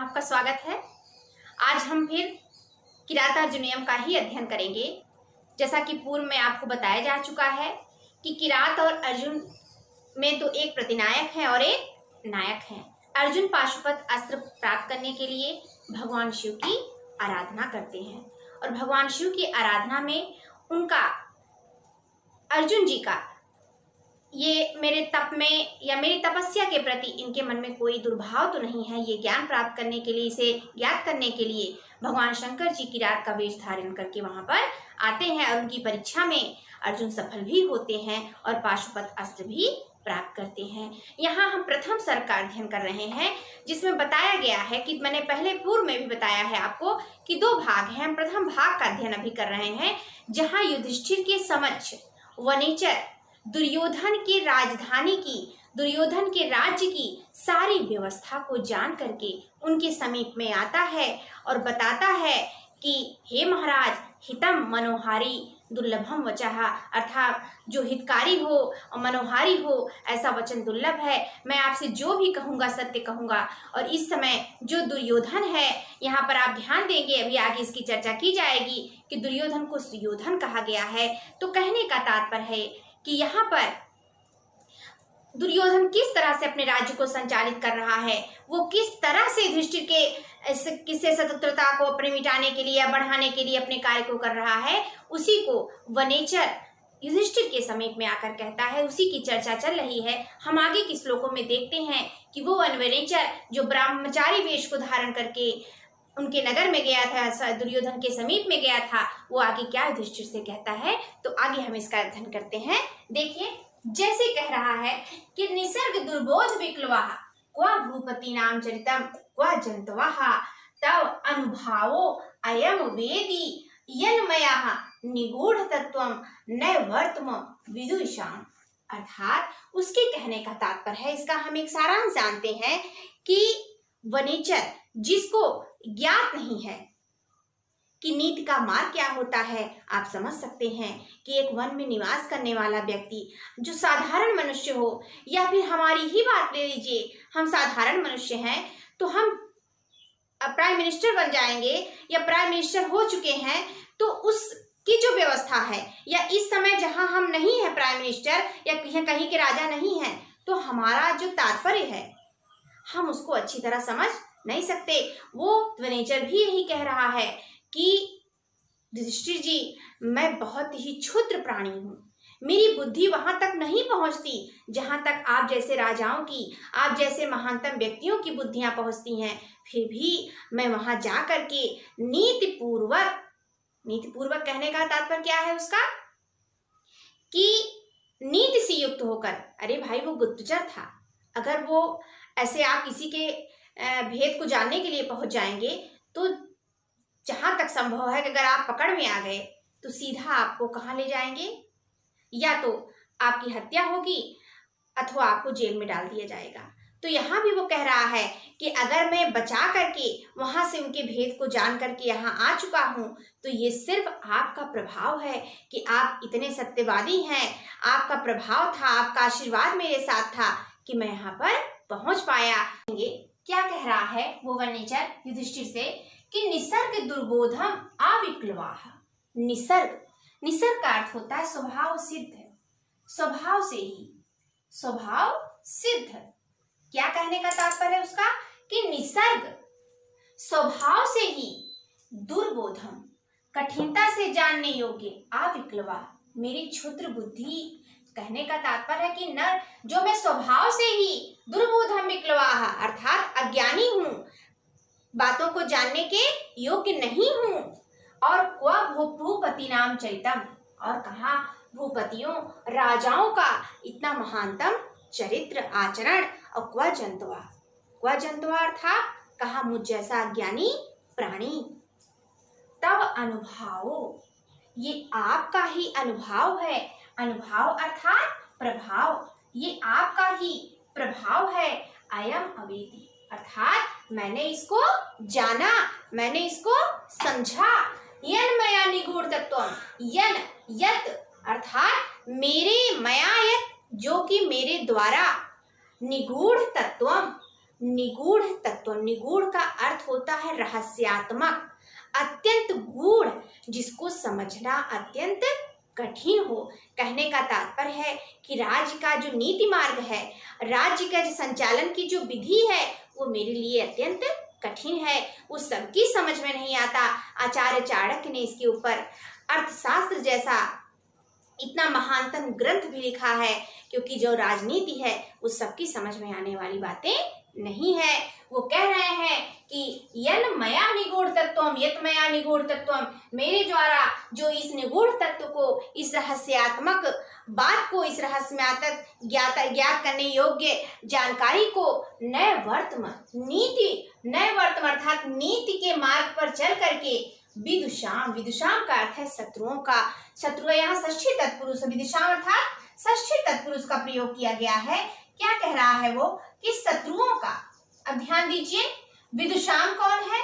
आपका स्वागत है। आज हम फिर किरातार्जुनीयम का ही अध्ययन करेंगे। जैसा कि पूर्व में आपको बताया जा चुका है कि किरात और अर्जुन में तो एक प्रतिनायक है और एक नायक है। अर्जुन पाशुपत अस्त्र प्राप्त करने के लिए भगवान शिव की आराधना करते हैं और भगवान शिव की आराधना में उनका अर्जुन जी का ये मेरे तप में या मेरी तपस्या के प्रति इनके मन में कोई दुर्भाव तो नहीं है। ये ज्ञान प्राप्त करने के लिए, इसे ज्ञात करने के लिए भगवान शंकर जी किरात का वेश धारण करके वहां पर आते हैं और उनकी परीक्षा में अर्जुन सफल भी होते हैं और पाशुपत अस्त्र भी प्राप्त करते हैं। यहाँ हम प्रथम सर्ग का अध्ययन कर रहे हैं, जिसमें बताया गया है कि मैंने पहले पूर्व में भी बताया है आपको कि दो भाग हैं। हम प्रथम भाग का अध्ययन अभी कर रहे हैं, जहाँ युधिष्ठिर के समक्ष वनेचर दुर्योधन के राजधानी की, दुर्योधन के राज्य की सारी व्यवस्था को जान करके उनके समीप में आता है और बताता है कि हे महाराज, हितम मनोहारी दुर्लभम वचः, अर्थात जो हितकारी हो और मनोहारी हो ऐसा वचन दुर्लभ है। मैं आपसे जो भी कहूँगा सत्य कहूँगा। और इस समय जो दुर्योधन है, यहाँ पर आप ध्यान देंगे, अभी आगे इसकी चर्चा की जाएगी कि दुर्योधन को सुयोधन कहा गया है। तो कहने का तात्पर्य है कि यहाँ पर दुर्योधन किस तरह से अपने राज्य को संचालित कर रहा है, वो किस तरह से युधिष्ठिर के किससे स्वतंत्रता को अपने मिटाने के लिए या बढ़ाने के लिए अपने कार्य को कर रहा है, उसी को वनेचर युधिष्ठिर के समीप में आकर कहता है। उसी की चर्चा चल रही है। हम आगे के श्लोकों में देखते हैं कि वो वनेचर जो ब्रह्मचारी वेश को धारण करके उनके नगर में गया था, दुर्योधन के समीप में गया था, वो आगे क्या युधिष्ठिर से कहता है। तो आगे हम इसका अध्ययन करते हैं। देखिए, जैसे कह रहा है कि निसर्ग दुर्बोध विक्लवाः क्व भूपति नाम चरितम क्व जंतवः तव अनुभावो अयम वेदी यन्मयः निगूढ़ तत्वम न वर्तम विदुषाम। अर्थात उसके कहने का तात्पर्य है, इसका हम एक सारांश जानते हैं कि वनेचर जिसको ज्ञात नहीं है कि नीति का मार्ग क्या होता है, आप समझ सकते हैं कि एक वन में निवास करने वाला व्यक्ति जो साधारण मनुष्य हो, या फिर हमारी ही बात ले लीजिए, हम साधारण मनुष्य हैं तो हम प्राइम मिनिस्टर बन जाएंगे या प्राइम मिनिस्टर हो चुके हैं, तो उसकी जो व्यवस्था है, या इस समय जहां हम नहीं है प्राइम मिनिस्टर या कहीं के राजा नहीं है, तो हमारा जो तात्पर्य है हम उसको अच्छी तरह समझ नहीं सकते। वो वनेचर भी यही कह रहा है कि युधिष्ठिर जी, मैं बहुत ही क्षुद्र प्राणी हूँ, मेरी बुद्धि वहां तक नहीं पहुंचती जहां तक आप जैसे राजाओं की, आप जैसे महानतम व्यक्तियों की बुद्धियां पहुंचती हैं। फिर भी मैं वहां जा करके नीतिपूर्वक कहने का तात्पर्य क्या है उसका, कि नीति से युक्त होकर, अरे भाई वो गुप्तचर था, अगर वो ऐसे आप किसी के भेद को जानने के लिए पहुंच जाएंगे तो जहां तक संभव है कि अगर आप पकड़ में आ गए तो सीधा आपको कहाँ ले जाएंगे, या तो आपकी हत्या होगी अथवा आपको जेल में डाल दिया जाएगा। तो यहाँ भी वो कह रहा है कि अगर मैं बचा करके वहां से उनके भेद को जान करके यहाँ आ चुका हूँ, तो ये सिर्फ आपका प्रभाव है कि आप इतने सत्यवादी हैं, आपका प्रभाव था, आपका आशीर्वाद मेरे साथ था कि मैं यहाँ पर पहुंच पाया। क्या कह रहा है वो वनेचर युधिष्ठिर से कि निसर्ग दुर्बोधम अविक्लवाः। निसर्ग का अर्थ होता है स्वभाव सिद्ध, स्वभाव से ही, स्वभाव सिद्ध। क्या कहने का तात्पर्य है उसका कि निसर्ग स्वभाव से ही दुर्बोधम, कठिनता से जानने योग्य, अविक्लवा, मेरी क्षुद्र बुद्धि। कहने का तात्पर्य है कि नर जो मैं स्वभाव से ही दुर्बोधम विक्लवाः, अर्थात अज्ञानी हूँ, बातों को जानने के योग्य नहीं हूँ। और क्व भूपति नाम चरितम, और कहा भूपतियों राजाओं का इतना महानतम चरित्र आचरण। और क्व जंतवा अर्थात कहा मुझ जैसा अज्ञानी प्राणी। तब अनुभावो, ये आपका ही अनुभव है, अनुभाव अर्थात प्रभाव, ये आपका ही प्रभाव है। अयम अवेदी, अर्थात मैंने इसको जाना, मैंने इसको समझा। यन मया निगूढ़ तत्वम, यन यत अर्थात मेरे मया यत, जो कि मेरे द्वारा, निगूढ़ तत्वम निगूढ़ तत्व, निगूढ़ का अर्थ होता है रहस्यात्मक, अत्यंत गूढ़, जिसको समझना अत्यंत कठिन हो। कहने का तात्पर्य है कि राज्य का जो नीति मार्ग है, राज्य का जो संचालन की जो विधि है, वो मेरे लिए अत्यंत कठिन है, वो सबकी समझ में नहीं आता। आचार्य चाणक्य ने इसके ऊपर अर्थशास्त्र जैसा इतना महानतम ग्रंथ भी लिखा है, क्योंकि जो राजनीति है वो सबकी समझ में आने वाली बातें नहीं है। वो कह रहे हैं कि यन मया निगूढ़ तत्वम यत मया निगूढ़ तत्वम, मेरे द्वारा जो इस निगूढ़ तत्व को, इस रहस्यात्मक बात को, इस रहस्यात्मक ज्ञात करने योग्य जानकारी को नए वर्तमान अर्थात नीति के मार्ग पर चल करके विदुषाम, विदुषाम का अर्थ है शत्रुओं का, शत्रु यहाँ षष्ठी तत्पुरुष, विदुषाम अर्थात षष्ठी तत्पुरुष का प्रयोग किया गया है। क्या कह रहा है वो कि शत्रुओं का। अब ध्यान दीजिए, विदुषाम कौन है?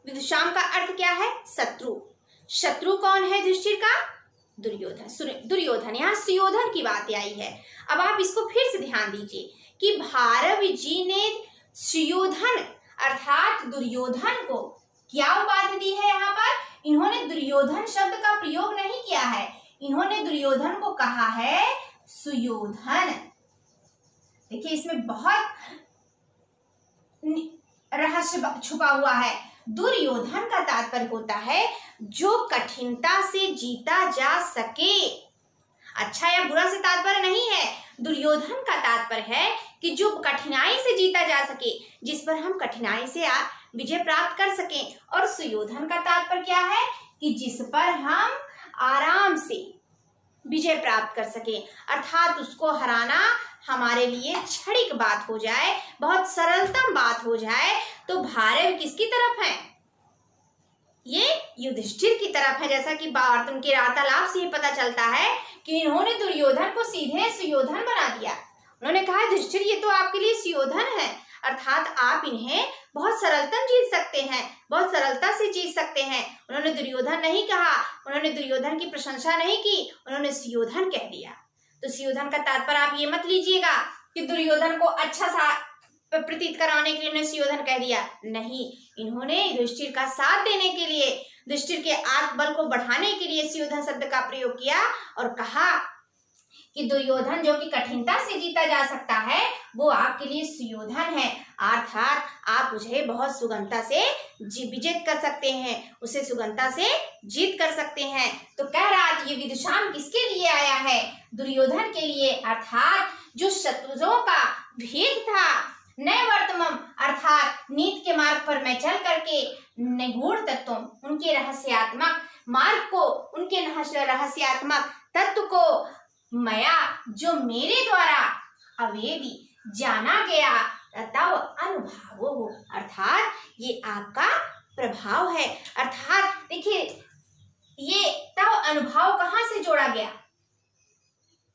विदुषाम का अर्थ क्या है? शत्रु। शत्रु कौन है युधिष्ठिर का? दुर्योधन। यहाँ सुयोधन की बात आई है। अब आप इसको फिर से ध्यान दीजिए कि भारवी जी ने सुयोधन अर्थात दुर्योधन को क्या उपाधि दी है? यहाँ पर इन्होंने दुर्योधन शब्द का प्रयोग नहीं किया है, इन्होंने दुर्योधन को कहा है सुयोधन। देखिए इसमें बहुत रहस्य छुपा हुआ है। दुर्योधन का तात्पर्य होता है जो कठिनता से जीता जा सके। अच्छा या बुरा से तात्पर्य नहीं है, दुर्योधन का तात्पर्य है कि जो कठिनाई से जीता जा सके, जिस पर हम कठिनाई से विजय प्राप्त कर सकें। और सुयोधन का तात्पर्य क्या है कि जिस पर हम आराम से विजय प्राप्त कर सके, अर्थात उसको हराना हमारे लिए क्षणिक बात हो जाए, बहुत सरलतम बात हो जाए। तो भारत किसकी तरफ है? ये युधिष्ठिर की तरफ है। जैसा कि वार्तन के वार्तालाप से पता चलता है कि इन्होंने दुर्योधन को सीधे सुयोधन बना दिया। उन्होंने कहा युधिष्ठिर ये तो आपके लिए सुयोधन है, अर्थात आप इन्हें बहुत सरलतम जीत सकते हैं, बहुत सरलता से जीत सकते हैं। उन्होंने दुर्योधन नहीं कहा, उन्होंने दुर्योधन की प्रशंसा नहीं की, उन्होंने सुयोधन कह दिया। तो सुयोधन का तात्पर्य आप ये मत लीजिएगा कि दुर्योधन को अच्छा सा प्रतीत कराने के लिए उन्होंने सुयोधन कह दिया। नहीं, इन्होंने युधिष्ठिर का साथ देने के लिए, युधिष्ठिर के आत्मबल को बढ़ाने के लिए सुयोधन शब्द का प्रयोग किया और कहा कि दुर्योधन जो कि कठिनता से जीता जा सकता है, वो आपके लिए सुयोधन है, अर्थात आप उसे बहुत सुगमता से विजित कर सकते हैं, उसे सुगमता से जीत कर सकते हैं। तो कह रहा है ये विदुषाम किसके लिए आया है? दुर्योधन के लिए, अर्थात जो शत्रुओं का भेद था, नए वर्तमान अर्थात नीति के मार्ग पर मैं चल करके निगूढ़ तत्वों, उनके रहस्यात्मक मार्ग को, उनके रहस्यात्मक तत्व को मया जो मेरे द्वारा अवेदी जाना गया तब अनुभव हो, अर्थात ये आपका प्रभाव है। अर्थात देखिए ये तब अनुभव कहाँ से जोड़ा गया?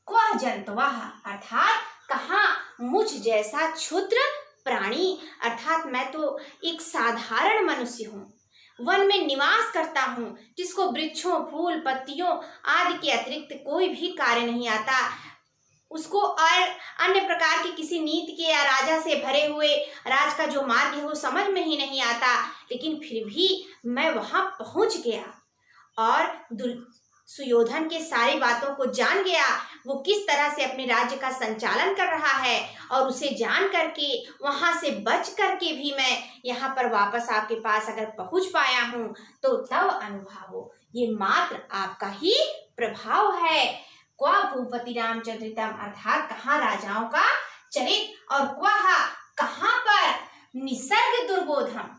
क्व जंतवा, अर्थात कहाँ मुझ जैसा क्षुद्र प्राणी, अर्थात मैं तो एक साधारण मनुष्य हूँ, वन में निवास करता हूँ, जिसको वृक्षों, फूल, पत्तियों आदि के अतिरिक्त कोई भी कार्य नहीं आता, उसको और अन्य प्रकार की किसी नीति के या राजा से भरे हुए राज का जो मार्ग है वो समझ में ही नहीं आता। लेकिन फिर भी मैं वहां पहुंच गया और सुयोधन के सारी बातों को जान गया, वो किस तरह से अपने राज्य का संचालन कर रहा है, और उसे जान करके वहां से बच करके भी मैं यहाँ पर वापस आपके पास अगर पहुंच पाया हूँ तो तब अनुभव हो, ये मात्र आपका ही प्रभाव है। क्वा भूपति रामचरितम, अर्थात कहाँ राजाओं का चरित, और क्वा कहाँ पर निसर्ग दुर्बोधम,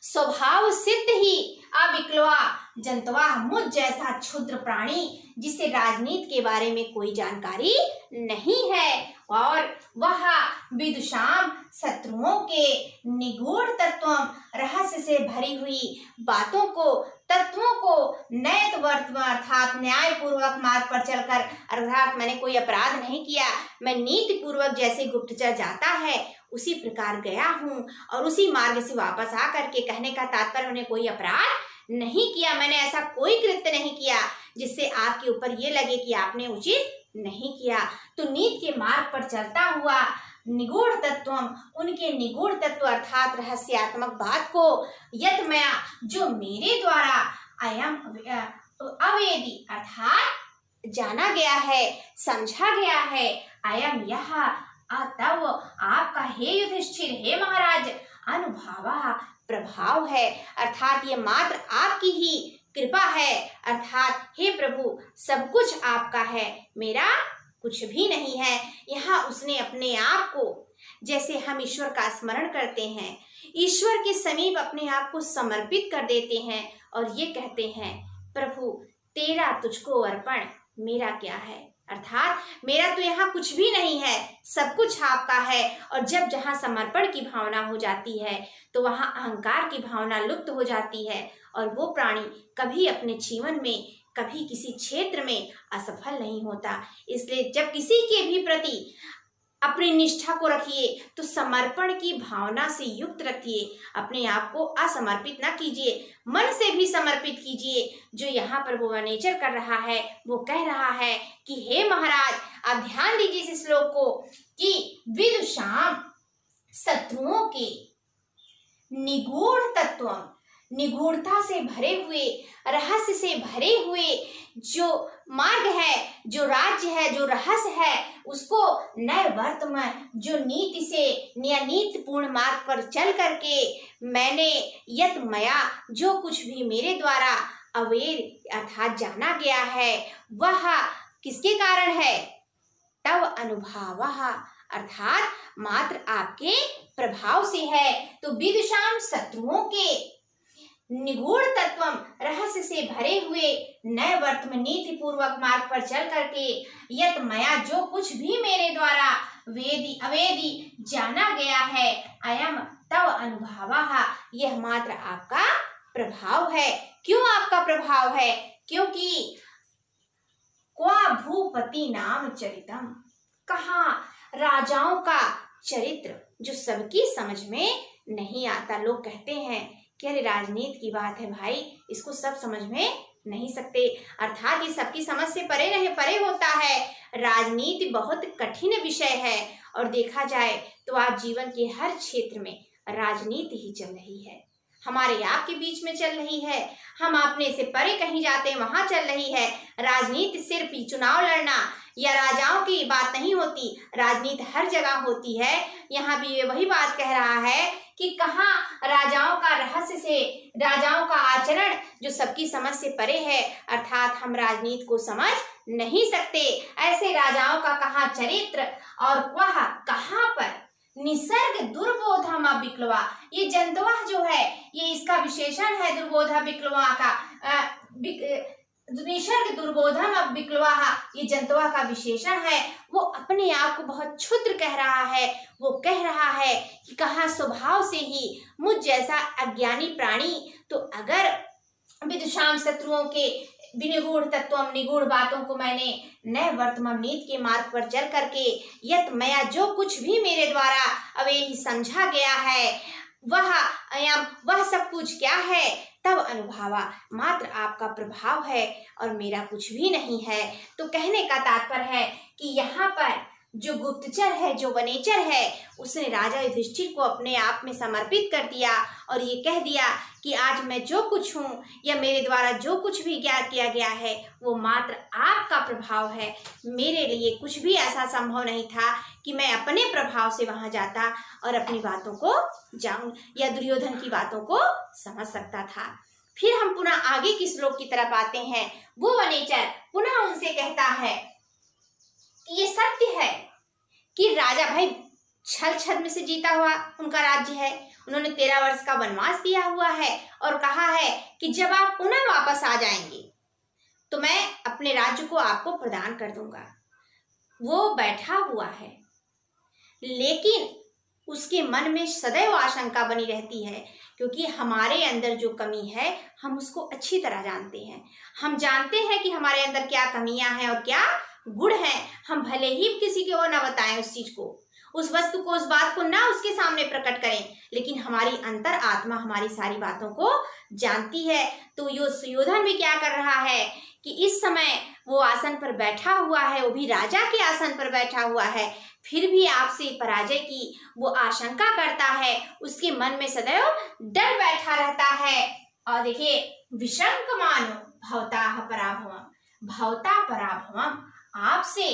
स्वभाव सिद्ध ही अविक्लवा जंतवा, मुझ जैसा क्षुद्र प्राणी जिसे राजनीति के बारे में कोई जानकारी नहीं है, और वह विदुषाम शत्रुओं के निगूढ़ तत्वों, रहस्य से भरी हुई बातों को, तत्वों को नैत वर्तमान अर्थात न्याय पूर्वक मार्ग पर चलकर, अर्थात मैंने कोई अपराध नहीं किया, मैं नीति पूर्वक जैसे गुप्तचर जाता है उसी प्रकार गया हूँ, और उसी मार्ग से वापस आकर के, कहने का तात्पर्य मैंने कोई अपराध नहीं किया, मैंने ऐसा कोई कृत्य नहीं किया जिससे आपके ऊपर ये लगे कि आपने उचित नहीं किया। तो नीति के मार्ग पर चलता हुआ निगूढ़ तत्वम, उनके निगूढ़ तत्व अर्थात रहस्यात्मक बात को यत मया, जो मेरे द्वारा अयम अवेदी अर्थात जाना गया है, समझा गया है, अयम यह तव आपका हे युधिष्ठिर, हे महाराज, अनुभव प्रभाव है, अर्थात ये मात्र आपकी ही कृपा है, अर्थात हे प्रभु सब कुछ आपका है, मेरा कुछ भी नहीं है। यहाँ उसने अपने आप को, जैसे हम ईश्वर का स्मरण करते हैं, ईश्वर के समीप अपने आप को समर्पित कर देते हैं और ये कहते हैं प्रभु तेरा तुझको अर्पण, मेरा क्या है, अर्थात मेरा तो यहाँ कुछ भी नहीं है, सब कुछ आपका है। और जब जहाँ समर्पण की भावना हो जाती है तो वहाँ अहंकार की भावना लुप्त हो जाती है और वो प्राणी कभी अपने जीवन में, कभी किसी क्षेत्र में असफल नहीं होता। इसलिए जब किसी के भी प्रति अपनी निष्ठा को रखिए तो समर्पण की भावना से युक्त रखिए, अपने आप को असमर्पित ना कीजिए, मन से भी समर्पित कीजिए। जो यहाँ पर वो नेचर कर रहा है, वो कह रहा है कि हे महाराज, आप ध्यान दीजिए इस श्लोक को कि विदुषाम, शत्रुओं के, निगूढ़ तत्व, निगूढ़ता से भरे हुए, रहस्य से भरे हुए जो मार्ग है, जो राज्य है, जो रहस्य है, उसको नए वर्तमान जो नीति से नीति पूर्ण मार्ग पर चल करके मैंने यत मया, जो कुछ भी मेरे द्वारा अवेद अर्थात जाना गया है, वह किसके कारण है, तव अनुभव अर्थात मात्र आपके प्रभाव से है। तो विदुषाम, शत्रुओं के, निगूढ़ तत्वम, रहस्य से भरे हुए नए वर्तमान नीति पूर्वक मार्ग पर चल करके यत मया, जो कुछ भी मेरे द्वारा वेदी अवेदी जाना गया है, अयम तव अनुभव, यह मात्र आपका प्रभाव है। क्यों आपका प्रभाव है? क्योंकि क्वा भूपति नाम चरितम, कहाँ राजाओं का चरित्र जो सबकी समझ में नहीं आता। लोग कहते हैं कि अरे राजनीति की बात है भाई, इसको सब समझ में नहीं सकते, अर्थात ये सबकी समझ से परे होता है। राजनीति बहुत कठिन विषय है और देखा जाए तो आज जीवन के हर क्षेत्र में राजनीति ही चल रही है, हमारे आपके बीच में चल रही है, हम अपने से परे कहीं जाते हैं वहां चल रही है। राजनीति सिर्फ चुनाव लड़ना या राजाओं की बात नहीं होती, राजनीति हर जगह होती है। यहाँ भी ये वही बात कह रहा है कि कहाँ राजाओं का रहस्य से, राजाओं का आचरण जो सबकी समझ से परे है, अर्थात हम राजनीति को समझ नहीं सकते। ऐसे राजाओं का कहाँ चरित्र और वह कहाँ पर निसर्ग दुर्बोधम विक्लवा, ये जंतुआ जो है ये इसका विशेषण है, दुर्बोधा विक्लवा का, निसर्ग दुर्बोधम विक्लवा, ये जंतुआ का विशेषण है। वो अपने आप को बहुत क्षुद्र कह रहा है, वो कह रहा है कि कहाँ स्वभाव से ही मुझ जैसा अज्ञानी प्राणी, तो अगर विदुषाम, शत्रुओं के विनिगूढ़ तत्वम, निगूढ़ बातों को मैंने नए वर्तमान नीति के मार्ग पर चल करके यत मया, जो कुछ भी मेरे द्वारा अवेदी समझा गया है, वह सब कुछ क्या है, तब अनुभवा, मात्र आपका प्रभाव है और मेरा कुछ भी नहीं है। तो कहने का तात्पर्य है कि यहाँ पर जो गुप्तचर है, जो वनेचर है, उसने राजा युधिष्ठिर को अपने आप में समर्पित कर दिया और ये कह दिया कि आज मैं जो कुछ हूँ या मेरे द्वारा जो कुछ भी ज्ञात किया गया है वो मात्र आपका प्रभाव है, मेरे लिए कुछ भी ऐसा संभव नहीं था कि मैं अपने प्रभाव से वहां जाता और अपनी बातों को जाऊं या दुर्योधन की बातों को समझ सकता था। फिर हम पुनः आगे की श्लोक की तरफ आते हैं। वो वनेचर पुनः उनसे कहता है कि ये सत्य है कि राजा भाई छल छद्म से जीता हुआ उनका राज्य है, उन्होंने 13 वर्ष का वनवास दिया हुआ है और कहा है कि जब आप पुनः वापस आ जाएंगे तो मैं अपने राज्य को आपको प्रदान कर दूंगा। वो बैठा हुआ है लेकिन उसके मन में सदैव आशंका बनी रहती है, क्योंकि हमारे अंदर जो कमी है हम उसको अच्छी तरह जानते हैं। हम जानते हैं कि हमारे अंदर क्या कमियां हैं और क्या गुण हैं। हम भले ही किसी को ना बताएं उस चीज को, उस वस्तु को, उस बात को ना उसके सामने प्रकट करें, लेकिन हमारी अंतर आत्मा हमारी सारी बातों को जानती है। तो यो सुयोधन भी क्या कर रहा है कि इस समय वो आसन पर बैठा हुआ है, वो भी राजा के आसन पर बैठा हुआ है, फिर भी आपसे पराजय की वो आशंका करता है, उसके मन में सदैव डर बैठा रहता है। और देखिए, विशंकमानो भवताः पराभवम्, भवता पराभवम्, आपसे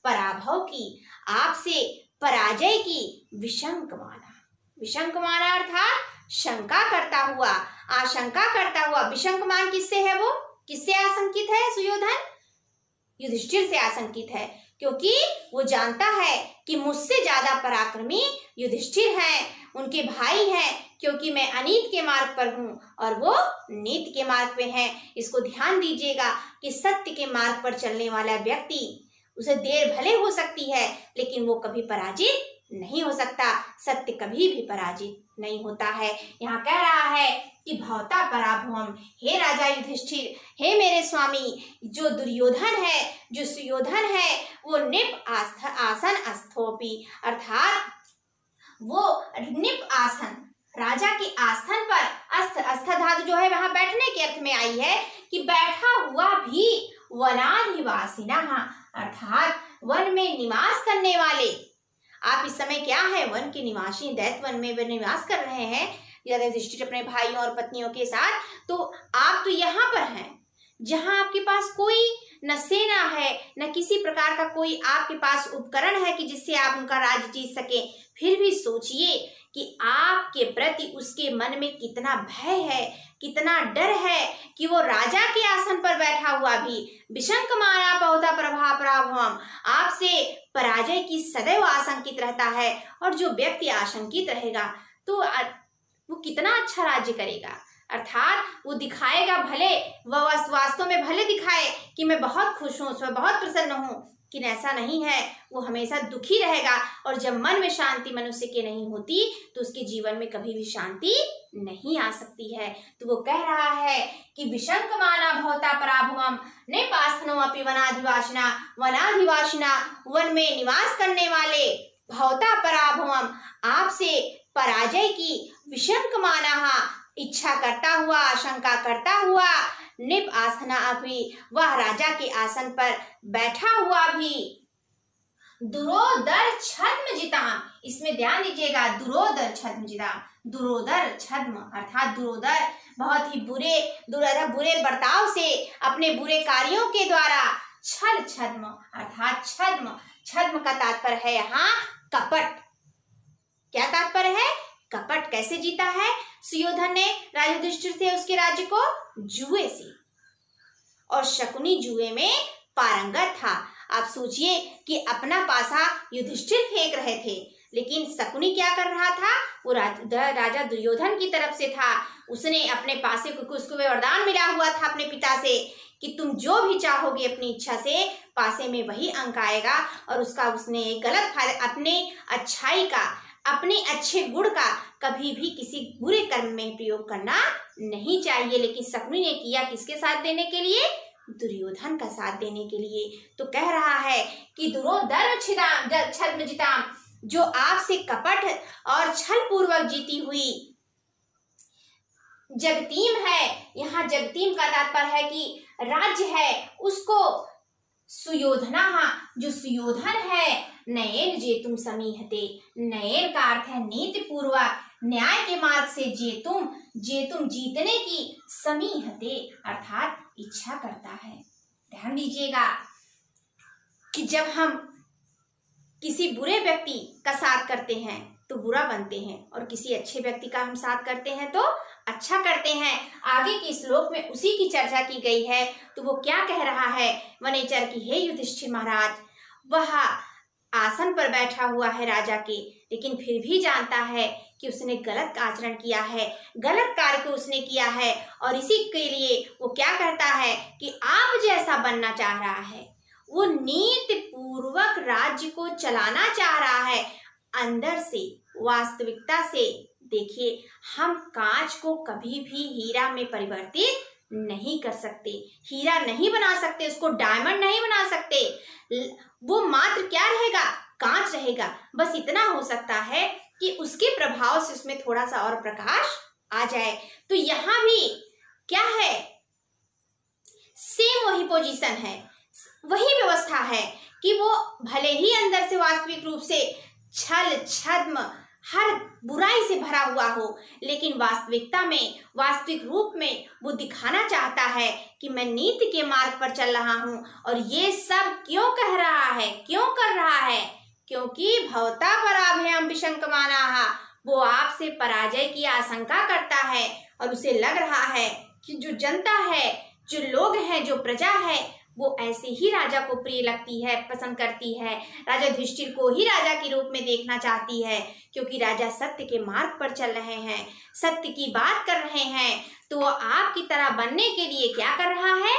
पराभव की, आपसे पराजय की विशंकमाना, विशंकमाना अर्थात शंका करता हुआ, आशंका करता हुआ। विशंकमान किससे है? वो किससे आशंकित है? सुयोधन युधिष्ठिर से आशंकित है, क्योंकि वो जानता है कि मुझसे ज्यादा पराक्रमी युधिष्ठिर हैं, उनके भाई हैं, क्योंकि मैं अनीत के मार्ग पर हूँ और वो नीत के मार्ग पे हैं। इसको ध्यान दीजिएगा कि सत्य के मार्ग पर चलने वाला व्यक्ति, उसे देर भले हो सकती है लेकिन वो कभी पराजित नहीं हो सकता, सत्य कभी भी पराजित नहीं होता है। यहाँ कह रहा है कि भवता पराभवम, हे राजा युधिष्ठिर, हे मेरे स्वामी, जो दुर्योधन है, जो सुयोधन है, वो निप आसन अस्थोपि, अर्थात वो निप आसन, राजा के आसन पर, अस्थ धातु जो है वहां बैठने के अर्थ में आई है कि बैठा हुआ भी वनाधिवासिनः, अर्थात वन में निवास करने वाले। आप इस समय क्या है? वन के निवासी, दैत्य वन में निवास कर रहे हैं युधिष्ठिर अपने भाइयों और पत्नियों के साथ। तो आप तो यहाँ पर हैं जहाँ आपके पास कोई न सेना है, न किसी प्रकार का कोई आपके पास उपकरण है कि जिससे आप उनका राज्य जीत सके। फिर भी सोचिए कि आपके प्रति उसके मन में कितना भय है, कितना डर है कि वो राजा के आसन पर बैठा हुआ भी विशंकमाना भवता पराभवम्, आपसे पराजय की सदैव आशंकित रहता है। और जो व्यक्ति आशंकित रहेगा तो वो कितना अच्छा राज्य करेगा, अर्थात वो दिखाएगा भले, वह वास्तव में भले दिखाए कि मैं बहुत खुश हूँ, उसमें बहुत प्रसन्न हूँ, लेकिन ऐसा नहीं है, वो हमेशा दुखी रहेगा। और जब मन में शांति मनुष्य के नहीं होती तो उसके जीवन में कभी भी शांति नहीं आ सकती है। तो वो कह रहा है कि विशंकमाना भवता पराभवम् नैपासनो अपि वनाधिवासिना, वनाधिवासिना वन में निवास करने वाले, भवता पराभवम् आपसे पराजय की, विशंकमाना इच्छा करता हुआ, आशंका करता हुआ, निप आसना अभी वह राजा के आसन पर बैठा हुआ भी, दुरोदर छद्म जिताम, इसमें ध्यान दीजिएगा, दुरोदर छद्म जिताम, दुरोदर छद्म अर्थात दुरोदर बहुत ही बुरे बर्ताव से, अपने बुरे कार्यों के द्वारा, छल छद्म अर्थात छद्म, छद्म का तात्पर्य है यहाँ कपट। क्या तात्पर्य है? कपट। कैसे जीता है सुयोधन ने राजा युधिष्ठिर से उसके राज्य को? जुए से, और शकुनी जुए में पारंगत था। आप सोचिए कि अपना पासा युधिष्ठिर फेंक रहे थे, लेकिन शकुनी क्या कर रहा था? वो राजा दुर्योधन की तरफ से था। उसने अपने पासे को, उसको वरदान मिला हुआ था अपने पिता से कि तुम जो भी चाहोगे अपनी इच्छा से, पासे में वही अंक आएगा। और उसका उसने गलत फायदा, अपने अच्छाई का, अपने अच्छे गुण का कभी भी किसी बुरे कर्म में प्रयोग करना नहीं चाहिए। लेकिन शकुनी ने किया किसके साथ देने के लिए? दुर्योधन का साथ देने के लिए। तो कह रहा है कि दुरोदर छद्म जिताम, जो आपसे कपट और छल पूर्वक जीती हुई जगतीम है, यहाँ जगतीम का तात्पर्य है कि राज्य है, उसको सुयोधना, जो सुयोधन है, नयन जेतुम समीहते, नयन का अर्थ है नीति पूर्वक, न्याय के मार्ग से, जेतुम जीतने की, समीहते अर्थात इच्छा करता है। ध्यान दीजिएगा कि जब हम किसी बुरे व्यक्ति का साथ करते हैं तो बुरा बनते हैं, और किसी अच्छे व्यक्ति का हम साथ करते हैं तो अच्छा करते हैं। आगे के श्लोक में उसी की चर्चा की गई है। तो वो क्या कह रहा है वनेचर की, हे युधिष्ठिर महाराज, वह आसन पर बैठा हुआ है राजा के, लेकिन फिर भी जानता है कि उसने गलत आचरण किया है, गलत कार्य को उसने किया है, और इसी के लिए वो क्या करता है कि आप जैसा बनना चाह रहा है, वो नीति पूर्वक राज्य को चलाना चाह रहा है। अंदर से, वास्तविकता से देखिए, हम कांच को कभी भी हीरा में परिवर्तित नहीं कर सकते, हीरा नहीं बना सकते, उसको डायमंड नहीं बना सकते। वो मात्र क्या रहेगा? कांच रहेगा। बस इतना हो सकता है कि उसके प्रभाव से उसमें थोड़ा सा और प्रकाश आ जाए। तो यहाँ भी क्या है, सेम वही पोजीशन है, वही व्यवस्था है कि वो भले ही अंदर से वास्तविक रूप से छल छद्म हर बुराई से भरा हुआ हो, लेकिन वास्तविकता में, वास्तविक रूप में वो दिखाना चाहता है कि मैं नीति के मार्ग पर चल रहा हूं। और ये सब क्यों कह रहा है, क्यों कर रहा है? क्योंकि भवता पराभयम विशंकमानाः, वो आपसे पराजय की आशंका करता है और उसे लग रहा है कि जो जनता है, जो लोग हैं, जो प्रजा है, वो ऐसे ही राजा को प्रिय लगती है, पसंद करती है, राजा युधिष्ठिर को ही राजा के रूप में देखना चाहती है, क्योंकि राजा सत्य के मार्ग पर चल रहे हैं, सत्य की बात कर रहे हैं। तो वो आपकी तरह बनने के लिए क्या कर रहा है?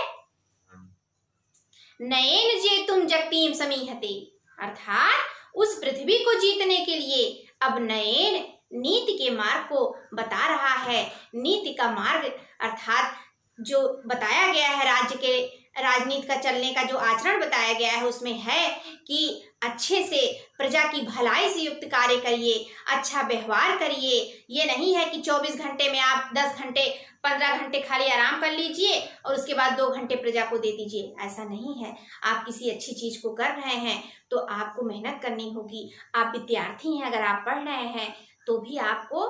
नयेन जेतुम जगतीम समीहते, अर्थात उस पृथ्वी को जीतने के लिए अब नयेन नीति के मार्ग को बता रहा है। नीति का मार्ग अर्थात जो बताया गया है, राज्य के राजनीति का चलने का जो आचरण बताया गया है, उसमें है कि अच्छे से प्रजा की भलाई से युक्त कार्य करिए, अच्छा व्यवहार करिए। ये नहीं है कि 24 घंटे में आप 10 घंटे 15 घंटे खाली आराम कर लीजिए और उसके बाद 2 घंटे प्रजा को दे दीजिए, ऐसा नहीं है। आप किसी अच्छी चीज को कर रहे हैं तो आपको मेहनत करनी होगी। आप विद्यार्थी हैं, अगर आप पढ़ रहे हैं तो भी आपको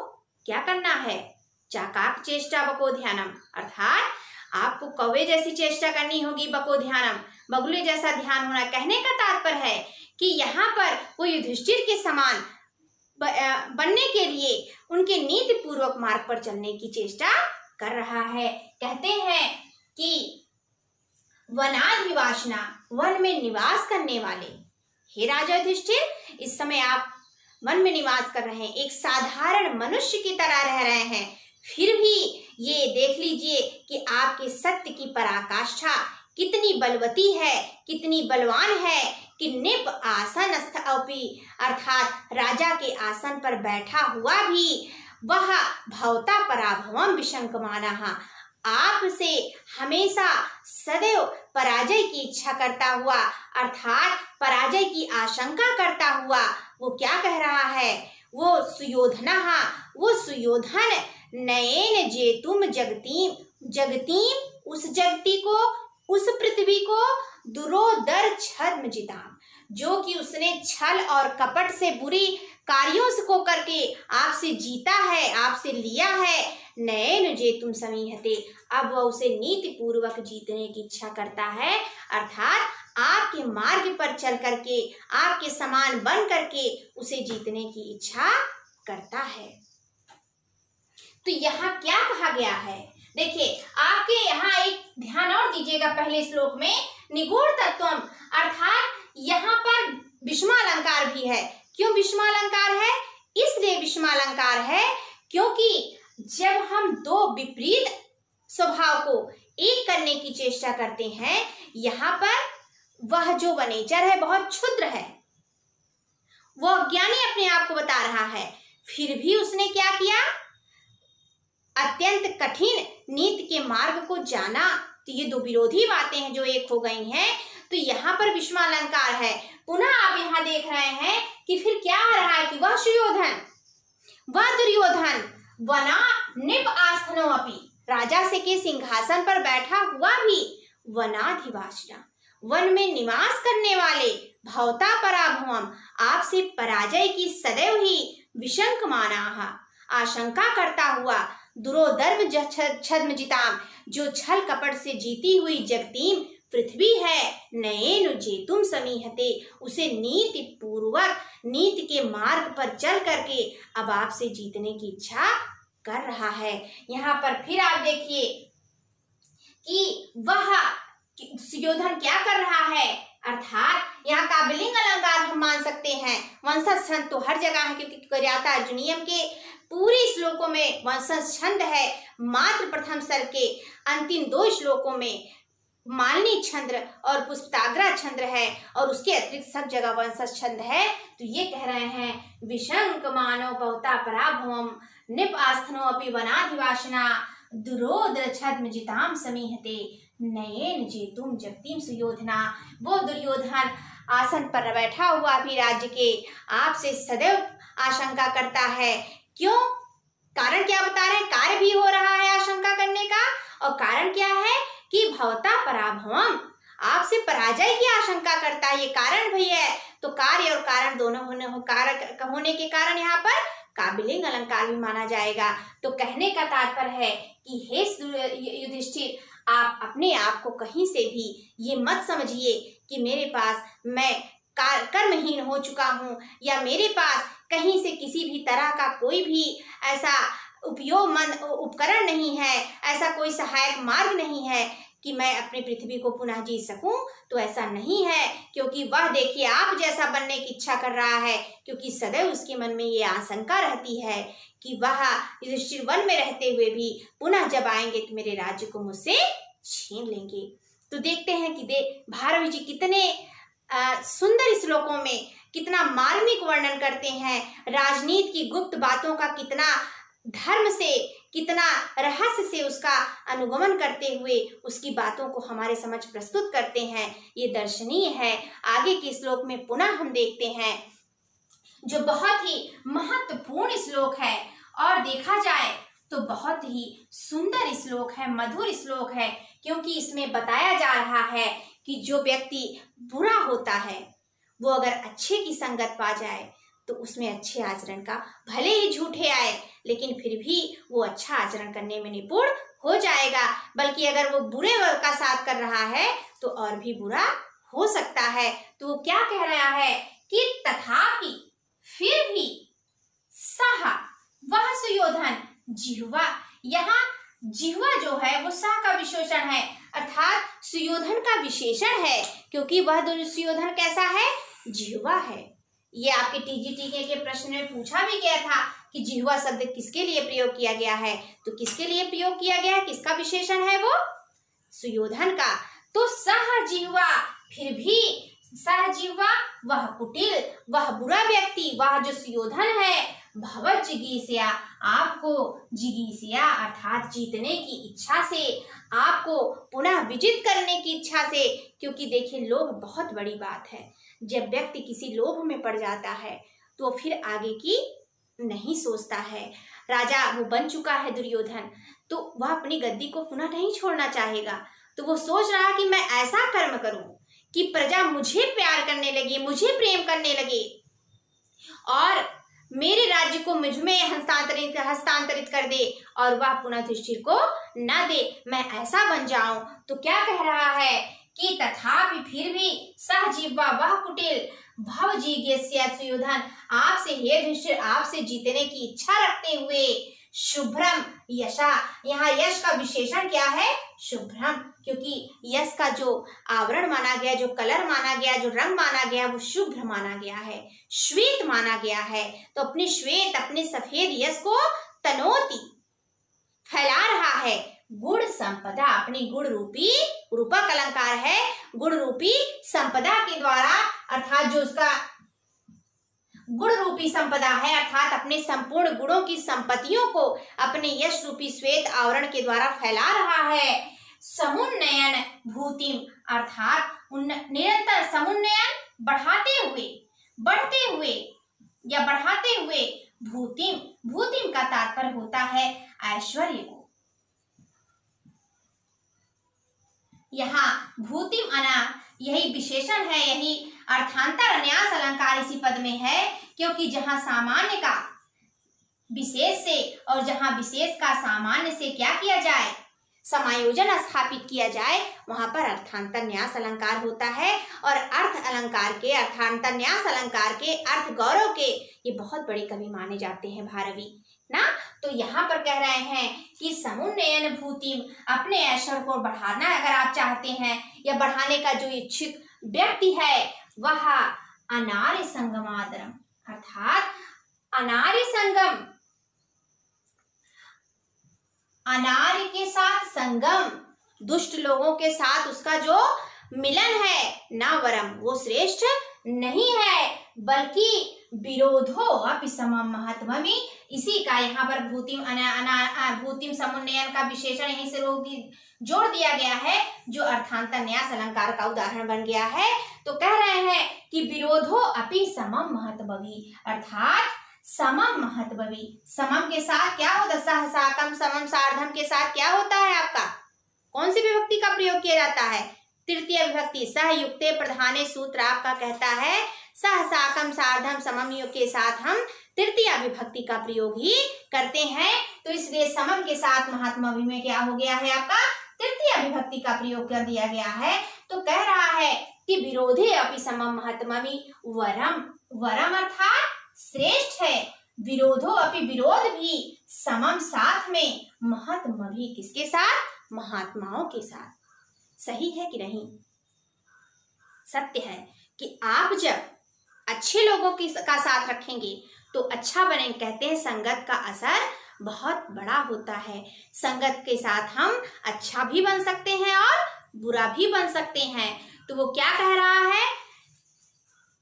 क्या करना है? चाकाक चेष्टा बको ध्यानम, अर्थात आपको कौवे जैसी चेष्टा करनी होगी। बको ध्यानम, बगुले जैसा ध्यान होना। कहने का तात्पर्य है कि यहाँ पर वो युधिष्ठिर के समान बनने के लिए उनके नीति पूर्वक मार्ग पर चलने की चेष्टा कर रहा है। कहते हैं कि वनाधिवासना, वन में निवास करने वाले। हे राजा युधिष्ठिर, इस समय आप वन में निवास कर रहे हैं, एक साधारण मनुष्य की तरह रह रहे हैं, फिर भी ये देख लीजिए कि आपके सत्य की पराकाष्ठा कितनी बलवती है, कितनी बलवान है कि निप आसनस्थ अपि, अर्थात राजा के आसन पर बैठा हुआ भी वह भवता पराभवम विशंकमानः, आपसे हमेशा सदैव पराजय की इच्छा करता हुआ, अर्थात पराजय की आशंका करता हुआ वो क्या कह रहा है? वो सुयोधनः, वो सुयोधन नयेन जेतुम जगतीम, जगतीम उस जगती को, उस पृथ्वी को, दुरोदर छद्म जिताम, जो कि उसने छल और कपट से बुरी कार्यों को करके आपसे जीता है, आपसे लिया है। नयेन जेतुम समीहते, अब वह उसे नीति पूर्वक जीतने की इच्छा करता है, अर्थात आपके मार्ग पर चल करके, आपके समान बन करके उसे जीतने की इच्छा करता है। तो यहाँ क्या कहा गया है? देखिए, आपके यहाँ एक ध्यान और दीजिएगा पहले श्लोक में, निगूढ़ तत्वम, अर्थात यहाँ पर विषमालंकार भी है। क्यों विषमालंकार है? इसलिए विषमालंकार है क्योंकि जब हम दो विपरीत स्वभाव को एक करने की चेष्टा करते हैं, यहाँ पर वह जो वनेचर है बहुत क्षुद्र है, वह अज्ञानी अपने आप को बता रहा है, फिर भी उसने क्या किया? अत्यंत कठिन नीति के मार्ग को जाना। तो ये दो विरोधी बातें हैं जो एक हो गई हैं। तो यहाँ पर विषमालंकार है। पुनः आप यहाँ देख रहे हैं कि फिर क्या आ रहा है कि वह सुयोधन, वह दुर्योधन वना निप आस्थनो अपि, राजा से के सिंहासन पर बैठा हुआ भी, वनाधिवासना, वन में निवास करने वाले, भवता पराभवम, आपसे पराजय की सदैव ही विशंकमानाः, आशंका करता हुआ, दुरोधर्म छद्म जिताम, जो छल कपट से जीती हुई जगतीम पृथ्वी है, नयेन जेतुम समीहते, उसे नीति पूर्वक नीति के मार्ग पर चल करके अब आपसे जीतने की इच्छा कर रहा है। यहाँ पर फिर आप देखिए कि वह सुयोधन क्या कर रहा है, अर्थात यहाँ काव्यलिंग अलंकार हम मान सकते हैं। वंशज छंद तो हर जगह है क्योंकि करियाता अर्जुनीयम के पूरे श्लोकों में वंशज छंद है। मात्र प्रथम सर्ग के अंतिम 2 श्लोकों में मालिनी छंद और पुष्पताग्रा छंद है और उसके अतिरिक्त सब जगह वंशज छंद है। तो ये कह रहे हैं विशंक मानो भवता पराभवम निप आस्थनो अपि वनाधिवासना दुरोदर छद्म जिताम समीहते नयेन जेतुम जगतीम सुयोधना। वो दुर्योधन आसन पर बैठा हुआ भी राज्य के आपसे सदैव आशंका करता है। क्यों? कारण क्या बता रहे हैं? कार्य भी हो रहा है आशंका करने का, और कारण क्या है कि भवता पराभवम, आपसे पराजय की आशंका करता है। ये कारण भी है। तो कार्य और कारण दोनों होने के कारण यहाँ पर काबिलिंग अलंकार भी माना जाएगा। तो कहने का तात्पर्य है कि हे युधिष्ठिर, आप अपने आप को कहीं से भी ये मत समझिए कि मेरे पास मैं कर्महीन हो चुका हूँ, या मेरे पास कहीं से किसी भी तरह का कोई भी ऐसा उपकरण नहीं है, ऐसा कोई सहायक मार्ग नहीं है कि मैं अपनी पृथ्वी को पुनः जीत सकूं। तो ऐसा नहीं है, क्योंकि वह देखिए आप जैसा बनने की इच्छा कर रहा है, क्योंकि सदैव उसके मन में ये आशंका रहती है कि वह युधिष्ठिर वन में रहते हुए भी पुनः जब आएंगे तो मेरे राज्य को मुझसे छीन लेंगे। तो देखते हैं कि भारवी जी कितने सुंदर श्लोकों में कितना मार्मिक वर्णन करते हैं, राजनीति की गुप्त बातों का कितना धर्म से, कितना रहस्य से उसका अनुगमन करते हुए उसकी बातों को हमारे समझ प्रस्तुत करते हैं। ये दर्शनीय है। आगे के श्लोक में पुनः हम देखते हैं जो बहुत ही महत्वपूर्ण श्लोक है, और देखा जाए तो बहुत ही सुंदर श्लोक है, मधुर श्लोक है, क्योंकि इसमें बताया जा रहा है कि जो व्यक्ति बुरा होता है वो अगर अच्छे की संगत पा जाए तो उसमें अच्छे आचरण का, भले ही झूठे आए लेकिन फिर भी वो अच्छा आचरण करने में निपुण हो जाएगा। बल्कि अगर वो बुरे का साथ कर रहा है तो और भी बुरा हो सकता है। तो वो क्या कह रहा है कि तथापि, फिर भी, सह, वह सुयोधन, जिह्वा, यहाँ जिह्वा जो है वो सह का विशेषण है, अर्थात सुयोधन का विशेषण है, क्योंकि वह दुर्योधन कैसा है? जिह्वा है। ये आपके टीजीटी के प्रश्न में पूछा भी गया था कि जिह्वा शब्द किसके लिए प्रयोग किया गया है, तो किसके लिए प्रयोग किया गया है, किसका विशेषण है वो? सुयोधन का। तो सह जिह्वा, फिर भी सह जिह्वा, वह कुटिल, वह बुरा व्यक्ति, वह जो सुयोधन है, भवत जिगीषया, आपको जिगीषया अर्थात जीतने की इच्छा से, आपको पुनः विजित करने की इच्छा से। क्योंकि देखिए लोभ बहुत बड़ी बात है। जब व्यक्ति किसी लोभ में पड़ जाता है तो फिर आगे की नहीं सोचता है। राजा वो बन चुका है दुर्योधन, तो वह अपनी गद्दी को पुनः नहीं छोड़ना चाहेगा। तो वो सोच रहा है कि मैं ऐसा कर्म करूं कि प्रजा मुझे प्यार करने लगे, मुझे प्रेम करने लगे, और मेरे राज्य को मुझ में हस्तांतरित कर दे, और वह पुनः युधिष्ठिर को न दे, मैं ऐसा बन जाऊं। तो क्या कह रहा है कि तथापि, फिर भी, सह जिह्वा, वह कुटिल, भव जिगीषया सुयोधन, आपसे हे युधिष्ठिर, आपसे जीतने की इच्छा रखते हुए, शुभ्रम यशा, यहाँ यश का विशेषण क्या है? शुभ्रम, क्योंकि यश का जो आवरण माना गया, जो कलर माना गया, जो रंग माना गया, वो शुभ्र माना गया है, श्वेत माना गया है। तो अपने श्वेत, अपने सफेद यश को तनोति, फैला रहा है, गुण संपदा, अपनी गुण रूपी, रूपक अलंकार है, गुण रूपी संपदा के द्वारा, अर्थात जो उसका गुण रूपी संपदा है, अर्थात अपने संपूर्ण गुणों की संपत्तियों को अपने यश रूपी श्वेत आवरण के द्वारा फैला रहा है। समुन्नयन भूतिम, अर्थात निरंतर समुन्नयन, बढ़ाते हुए, बढ़ते हुए या बढ़ाते हुए, भूतिम, भूतिम का तात्पर्य होता है ऐश्वर्य को। यहाँ भूतिम अना यही विशेषण है, यही अर्थांतर अन्यास अलंकार इसी पद में है, क्योंकि जहां सामान्य का विशेष से और जहां विशेष का सामान्य से क्या किया जाए, समायोजन स्थापित किया जाए, वहां पर अर्थांतर न्यास अलंकार होता है। और अर्थ अलंकार के, अर्थांतर न्यास अलंकार के, अर्थ गौरव के ये बहुत बड़े कवि माने जाते हैं भारवी ना। तो यहाँ पर कह रहे हैं कि समुन्नयन भूतिम, अपने ऐश्वर्य को बढ़ाना अगर आप चाहते हैं, या बढ़ाने का जो इच्छुक व्यक्ति है, वह अनार्य संगमादरम, अर्थात अनार्य संगम, अनार्य के साथ संगम, दुष्ट लोगों के साथ उसका जो मिलन है ना वरम, वो श्रेष्ठ नहीं है, बल्कि विरोधो अपि समम महत्वमी। इसी का यहाँ पर भूतिम समुन्नयन का विशेषण यहीं से जोड़ दिया गया है, जो अर्थांतर न्यास अलंकार का उदाहरण बन गया है। तो कह रहे हैं कि विरोधो अपि समम महत्ववी, अर्थात समम महत्ववी, समम के साथ क्या होता है, सह साकम समम सार्धम के साथ क्या होता है आपका, कौन सी विभक्ति का प्रयोग किया जाता है, तृतीय विभक्ति। सहयुक्ते प्रधाने सूत्र आपका कहता है सह साकम सार्धम समम युग के साथ हम तृतीय विभक्ति का प्रयोग ही करते हैं। तो इसलिए समम के साथ महात्मवी में क्या हो गया है आपका, तृतीय विभक्ति का प्रयोग कर दिया गया है। तो कह रहा है कि विरोधे अपि समम महात्मवी वरम, वरम अर्थात श्रेष्ठ है, विरोधो अपि विरोध भी, समम साथ में, महत्मवी किसके साथ, महात्माओं के साथ। सही है कि नहीं? सत्य है कि आप जब अच्छे लोगों का साथ रखेंगे तो अच्छा बनेंगे। कहते हैं संगत का असर बहुत बड़ा होता है, संगत के साथ हम अच्छा भी बन सकते हैं और बुरा भी बन सकते हैं। तो वो क्या कह रहा है,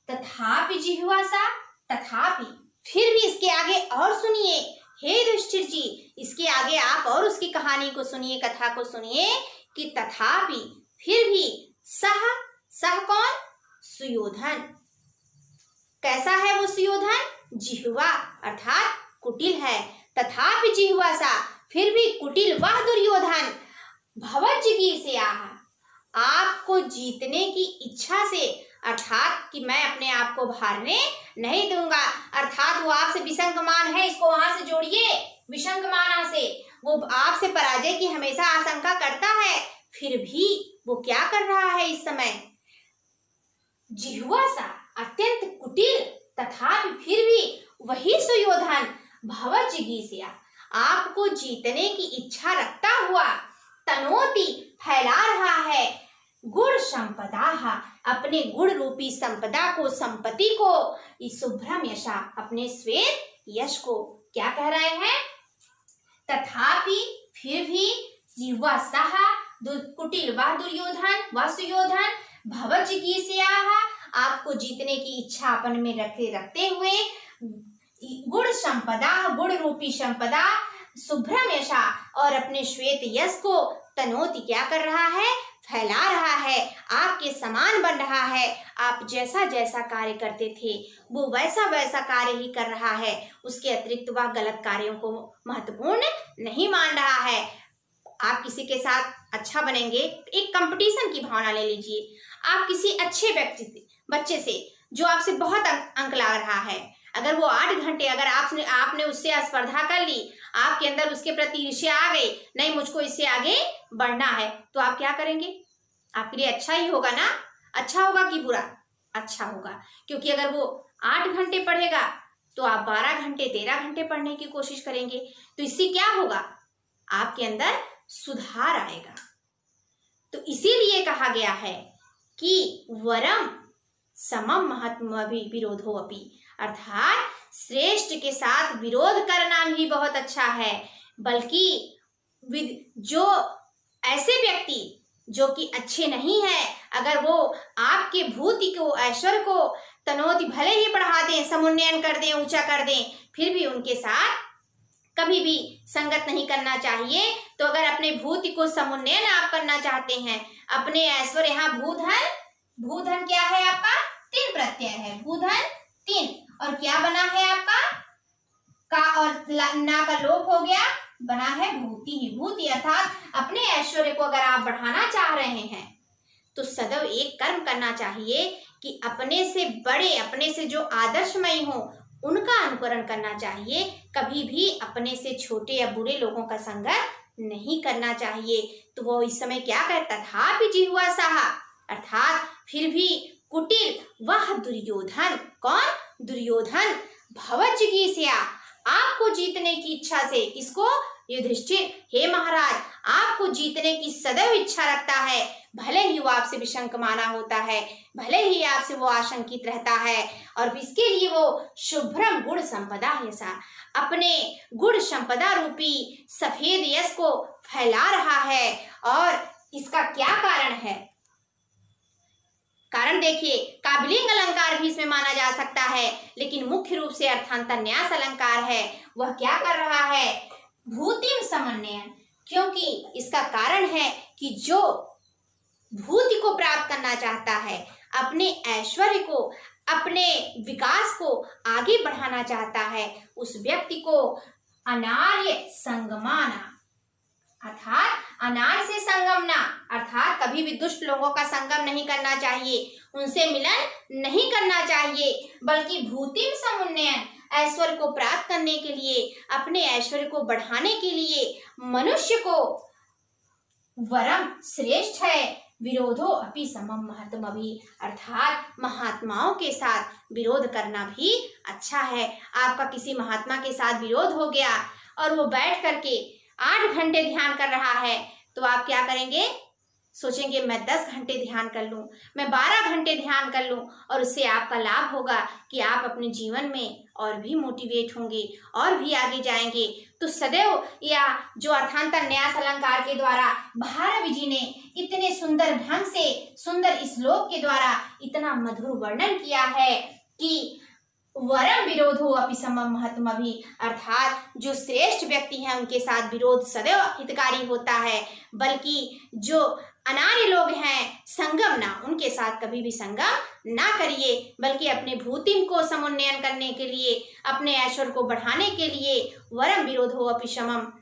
तथापि जिह्वा सा, तथापि, फिर भी इसके आगे और सुनिए हे युधिष्ठिर जी, इसके आगे आप और उसकी कहानी को सुनिए, कथा को सुनिए कि तथापि, फिर भी, सह, सह कौन, सुयोधन, कैसा है वो सुयोधन, जिह्वा अर्थात कुटिल है, तथापि जिह्वा सा, फिर भी कुटिल वह दुर्योधन, भवज्जिगीषया, आपको जीतने की इच्छा से, अर्थात कि मैं अपने आप को हारने नहीं दूंगा, अर्थात वो आपसे विशंकमान है, इसको वहां से जोड़िए, विशंकमाना से, वो आपसे पराजय की हमेशा आशंका करता है, फिर भी वो क्या कर रहा है इस समय, जिह्वा सा अत्यंत कुटिल, तथापि फिर भी वही सुयोधन, भवज्जिगीषया, आपको जीतने की इच्छा रखता हुआ, तनोति फैला रहा है, गुण संपदा, अपने गुण रूपी संपदा को, संपत्ति को, शुभ्रम यशा, अपने श्वेत यश को, क्या कह रहे हैं, तथापि फिर भी, जिह्वा सह, कुटिल वह दुर्योधन, वह सुयोधन, भवज्जिगीषया, आपको जीतने की इच्छा अपन में रखते हुए, गुण संपदा, गुण रूपी संपदा, शुभ्रम यशा, और अपने श्वेत यश को, तनोति क्या कर रहा है, फैला रहा है, आपके समान बन रहा है, आप जैसा जैसा कार्य करते थे वो वैसा वैसा कार्य ही कर रहा है, उसके अतिरिक्त वह गलत कार्यों को महत्वपूर्ण नहीं मान रहा है। आप किसी के साथ अच्छा बनेंगे, एक कंपटीशन की भावना ले लीजिए, आप किसी अच्छे व्यक्ति से, बच्चे से जो आपसे बहुत अंक ला रहा है, अगर वो 8 घंटे, अगर आपने उससे स्पर्धा कर ली, आपके अंदर उसके प्रति ईर्ष्या आ गई, नहीं मुझको इससे आगे बढ़ना है, तो आप क्या करेंगे, आपके लिए अच्छा ही होगा ना, अच्छा होगा कि बुरा, अच्छा होगा, क्योंकि अगर वो 8 घंटे पढ़ेगा तो आप 12 घंटे 13 घंटे पढ़ने की कोशिश करेंगे, तो इससे क्या होगा, आपके अंदर सुधार आएगा। तो इसीलिए कहा गया है कि वरम समम महात्मभी विरोधो अपि, अर्थात श्रेष्ठ के साथ विरोध करना भी बहुत अच्छा है, बल्कि जो ऐसे व्यक्ति जो कि अच्छे नहीं है, अगर वो आपके भूति को, ऐश्वर्य को, तनोति भले ही बढ़ा दें, समुन्नयन कर दें, ऊंचा कर दें, फिर भी उनके साथ कभी भी संगत नहीं करना चाहिए। तो अगर अपने भूति को समुन्नयन आप करना चाहते हैं, अपने ऐश्वर्य, यहाँ भूधन, भूधन क्या है आपका, 3 प्रत्यय है, भूधन 3, और क्या बना है आपका, का और ना का लोप हो गया, बना है भूति ही, भूति अर्थात अपने ऐश्वर्य को अगर आप बढ़ाना चाह रहे हैं तो सदैव एक कर्म करना चाहिए कि अपने से बड़े, अपने से जो आदर्शमयी हो उनका अनुकरण करना चाहिए, कभी भी अपने से छोटे या बुरे लोगों का संगत नहीं करना चाहिए। तो वो इस समय क्या कहता, तथापि जिह्वा सह, अर्थात फिर भी कुटिल वह दुर्योधन, कौन, दुर्योधन, भवज्जिगीषया, आपको जीतने की इच्छा से, किसको, युधिष्ठिर, हे महाराज, आपको जीतने की सदैव इच्छा रखता है, भले ही वो आपसे विशंकमाना होता है, भले ही आपसे वो आशंकित रहता है, और इसके लिए वो शुभ्रम गुण संपदा यशा, अपने गुण संपदा रूपी सफेद यश को फैला रहा है। और इसका क्या कारण है, कारण देखिए, काबिलिंग अलंकार भी इसमें माना जा सकता है, लेकिन मुख्य रूप से अर्थांतर न्यास अलंकार है वह क्या कर रहा है, भूतिम समन्वयन। क्योंकि इसका कारण है कि जो भूति को प्राप्त करना चाहता है, अपने ऐश्वर्य को, अपने विकास को आगे बढ़ाना चाहता है, उस व्यक्ति को अनार्य संगमाना, अर्थात अनार्य से संगम ना, अर्थात कभी भी दुष्ट लोगों का संगम नहीं करना चाहिए, उनसे मिलन नहीं करना चाहिए, बल्कि भूतिम समुन्नयन, ऐश्वर्य को प्राप्त करने के लिए, अपने ऐश्वर्य को बढ़ाने के लिए मनुष्य को वरम श्रेष्ठ है, विरोधो अपि समम महत्तमभि, अर्थात महात्माओं के साथ विरोध करना भी अच्छा है। आपका किसी महात्मा के साथ विरोध हो गया और वो बैठ करके 8 घंटे ध्यान कर रहा है, तो आप क्या करेंगे, सोचेंगे मैं 10 घंटे ध्यान कर लूं, मैं 12 घंटे ध्यान कर लूं, और उससे आपका लाभ होगा कि आप अपने जीवन में और भी मोटिवेट होंगे और भी आगे जाएंगे। तो सदैव या जो अर्थांतर न्यास अलंकार के द्वारा भारवी जी ने इतने सुंदर ढंग से सुंदर श्लोक के द्वारा इतना मधुर वर्णन किया है कि वरम विरोधो अपि समम महत्तमभि, अर्थात जो श्रेष्ठ व्यक्ति हैं उनके साथ विरोध सदैव हितकारी होता है, बल्कि जो अनार्य लोग हैं संगम ना, उनके साथ कभी भी संगम ना करिए, बल्कि अपने भूतिम को समुन्नयन करने के लिए, अपने ऐश्वर्य को बढ़ाने के लिए वरम विरोधो अपि समम,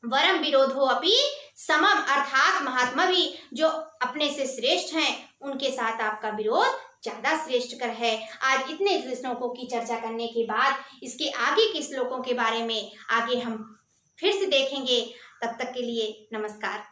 वरम विरोधो अपि समम, अर्थात महात्मा भी जो अपने से श्रेष्ठ हैं उनके साथ आपका विरोध ज्यादा श्रेष्ठकर है। आज इतने श्लोकों की चर्चा करने के बाद इसके आगे के श्लोकों के बारे में आगे हम फिर से देखेंगे। तब तक के लिए नमस्कार।